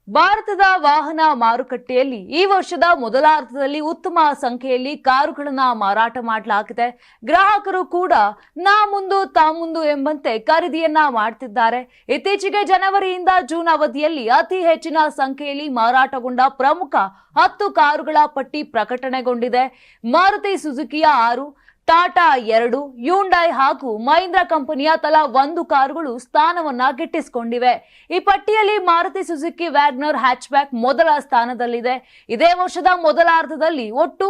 ಭಾರತದ ವಾಹನ ಮಾರುಕಟ್ಟೆಯಲ್ಲಿ ಈ ವರ್ಷದ ಮೊದಲಾರ್ಧದಲ್ಲಿ ಉತ್ತಮ ಸಂಖ್ಯೆಯಲ್ಲಿ ಕಾರುಗಳನ್ನು ಮಾರಾಟ ಮಾಡಲಾಗಿದೆ. ಗ್ರಾಹಕರು ಕೂಡ ನಾ ಮುಂದು ತಾ ಮುಂದು ಎಂಬಂತೆ ಖರೀದಿಯನ್ನ ಮಾಡ್ತಿದ್ದಾರೆ. ಇತ್ತೀಚೆಗೆ ಜನವರಿಯಿಂದ ಜೂನ್ ಅವಧಿಯಲ್ಲಿ ಅತಿ ಹೆಚ್ಚಿನ ಸಂಖ್ಯೆಯಲ್ಲಿ ಮಾರಾಟಗೊಂಡ ಪ್ರಮುಖ 10 ಕಾರುಗಳ ಪಟ್ಟಿ ಪ್ರಕಟಣೆಗೊಂಡಿದೆ. ಮಾರುತಿ ಸುಜುಕಿಯ 6, ಟಾಟಾ 2, ಹ್ಯುಂಡೈ ಹಾಗೂ ಮಹೀಂದ್ರಾ ಕಂಪನಿಯ ತಲಾ 1 ಕಾರುಗಳು ಸ್ಥಾನವನ್ನ ಗಿಟ್ಟಿಸಿಕೊಂಡಿವೆ. ಈ ಪಟ್ಟಿಯಲ್ಲಿ ಮಾರುತಿ ಸುಜುಕಿ ವ್ಯಾಗ್ನರ್ ಹ್ಯಾಚ್ಬ್ಯಾಕ್ ಮೊದಲ ಸ್ಥಾನದಲ್ಲಿದೆ. ಇದೇ ವರ್ಷದ ಮೊದಲಾರ್ಧದಲ್ಲಿ ಒಟ್ಟು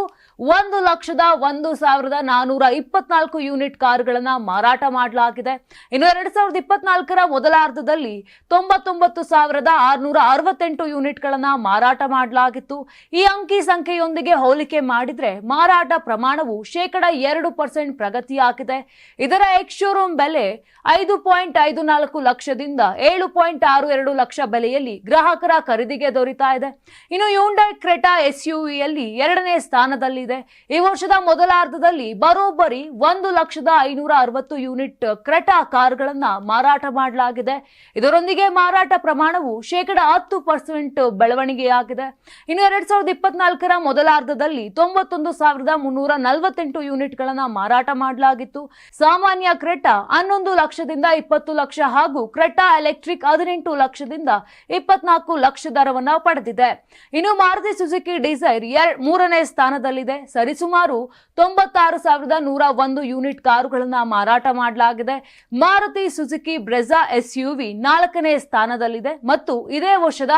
1,01,424 ಯೂನಿಟ್ ಕಾರುಗಳನ್ನು ಮಾರಾಟ ಮಾಡಲಾಗಿದೆ. ಇನ್ನು 2024ರ ಮೊದಲಾರ್ಧದಲ್ಲಿ 99,668 ಯೂನಿಟ್ಗಳನ್ನು ಮಾರಾಟ ಮಾಡಲಾಗಿತ್ತು. ಈ ಅಂಕಿ ಸಂಖ್ಯೆಯೊಂದಿಗೆ ಹೋಲಿಕೆ ಮಾಡಿದ್ರೆ ಮಾರಾಟ ಪ್ರಮಾಣವು ,2% ಪ್ರಗತಿಯಾಗಿದೆ. ಇದರ ಎಕ್ಸ್ ಶೋರೂಮ್ ಬೆಲೆ 5.54 ಲಕ್ಷದಿಂದ 7.62 ಲಕ್ಷ ಬೆಲೆಯಲ್ಲಿ ಗ್ರಾಹಕರ ಖರೀದಿಗೆ ದೊರೀತಾ ಇದೆ. ಇನ್ನು ಹ್ಯುಂಡೈ ಕ್ರೆಟಾ ಎಸ್ಯುವಿಯಲ್ಲಿ 2ನೇ ಸ್ಥಾನದಲ್ಲಿದೆ. ಈ ವರ್ಷದ ಮೊದಲಾರ್ಧದಲ್ಲಿ ಬರೋಬ್ಬರಿ 1,560,000 ಯೂನಿಟ್ ಕ್ರೆಟಾ ಕಾರುಗಳನ್ನ ಮಾರಾಟ ಮಾಡಲಾಗಿದೆ. ಇದರೊಂದಿಗೆ ಮಾರಾಟ ಪ್ರಮಾಣವು ,10% ಬೆಳವಣಿಗೆಯಾಗಿದೆ. ಇನ್ನು 2024ರ ಮೊದಲಾರ್ಧದಲ್ಲಿ 91,348 ಯೂನಿಟ್ಗಳನ್ನು ಮಾರಾಟ ಮಾಡಲಾಗಿತ್ತು. ಸಾಮಾನ್ಯ ಕ್ರೆಟಾ 11 ಲಕ್ಷದಿಂದ 20 ಲಕ್ಷ ಹಾಗೂ ಕ್ರೆಟಾ ಎಲೆಕ್ಟ್ರಿಕ್ 18 ಲಕ್ಷದಿಂದ 24 ಲಕ್ಷ ದರವನ್ನ ಪಡೆದಿದೆ. ಇನ್ನು ಮಾರುತಿ ಸುಜುಕಿ ಡಿಸೈರ್ 3ನೇ ಸ್ಥಾನದಲ್ಲಿದೆ. ಸರಿಸುಮಾರು 96,101 ಯೂನಿಟ್ ಕಾರುಗಳನ್ನ ಮಾರಾಟ ಮಾಡಲಾಗಿದೆ. ಮಾರುತಿ ಸುಜುಕಿ ಬ್ರೆಜಾ ಎಸ್ಯುವಿ 4ನೇ ಸ್ಥಾನದಲ್ಲಿದೆ ಮತ್ತು ಇದೇ ವರ್ಷದ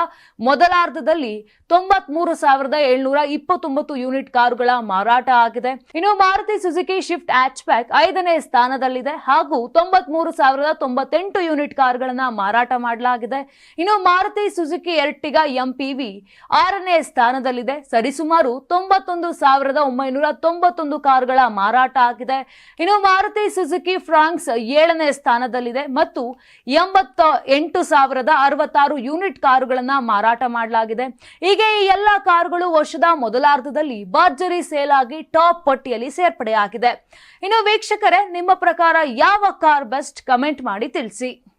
ಮೊದಲಾರ್ಧದಲ್ಲಿ 93,729 ಯೂನಿಟ್ ಕಾರುಗಳ ಮಾರಾಟ ಆಗಿದೆ. ಇನ್ನು ಮಾರುತಿ ಸುಜುಕಿ ಶಿಫ್ಟ್ ಹ್ಯಾಚ್ಬ್ಯಾಕ್ 5ನೇ ಸ್ಥಾನದಲ್ಲಿದೆ ಹಾಗೂ 93,098 ಯೂನಿಟ್ ಕಾರುಗಳನ್ನ ಮಾರಾಟ ಮಾಡಲಾಗಿದೆ. ಇನ್ನು ಮಾರುತಿ ಸುಜುಕಿ ಎರ್ಟಿಗಾ ಎಂಪಿವಿ 6ನೇ ಸ್ಥಾನದಲ್ಲಿದೆ. ಸರಿಸುಮಾರು 91,991 ಕಾರುಗಳ ಮಾರಾಟ ಆಗಿದೆ. ಇನ್ನು ಮಾರುತಿ ಸುಜುಕಿ ಫ್ರಾಂಕ್ಸ್ 7ನೇ ಸ್ಥಾನದಲ್ಲಿದೆ ಮತ್ತು 88,066 ಯೂನಿಟ್ ಕಾರುಗಳನ್ನ ಮಾರಾಟ ಮಾಡಲಾಗಿದೆ. ಹೀಗೆ ಈ ಎಲ್ಲ ಕಾರುಗಳು ವರ್ಷದ ಮೊದಲಾರ್ಧದಲ್ಲಿ ಭರ್ಜರಿ ಸೇಲ್ ಆಗಿ ಟಾಪ್ ಪಟ್ಟಿಯಲ್ಲಿ ಸೇರ್ಪಡೆಯಾಗಿದೆ. ಇನ್ನು ವೀಕ್ಷಕರೇ, ನಿಮ್ಮ ಪ್ರಕಾರ ಯಾವ ಕಾರ್ ಬೆಸ್ಟ್? ಕಮೆಂಟ್ ಮಾಡಿ ತಿಳಿಸಿ.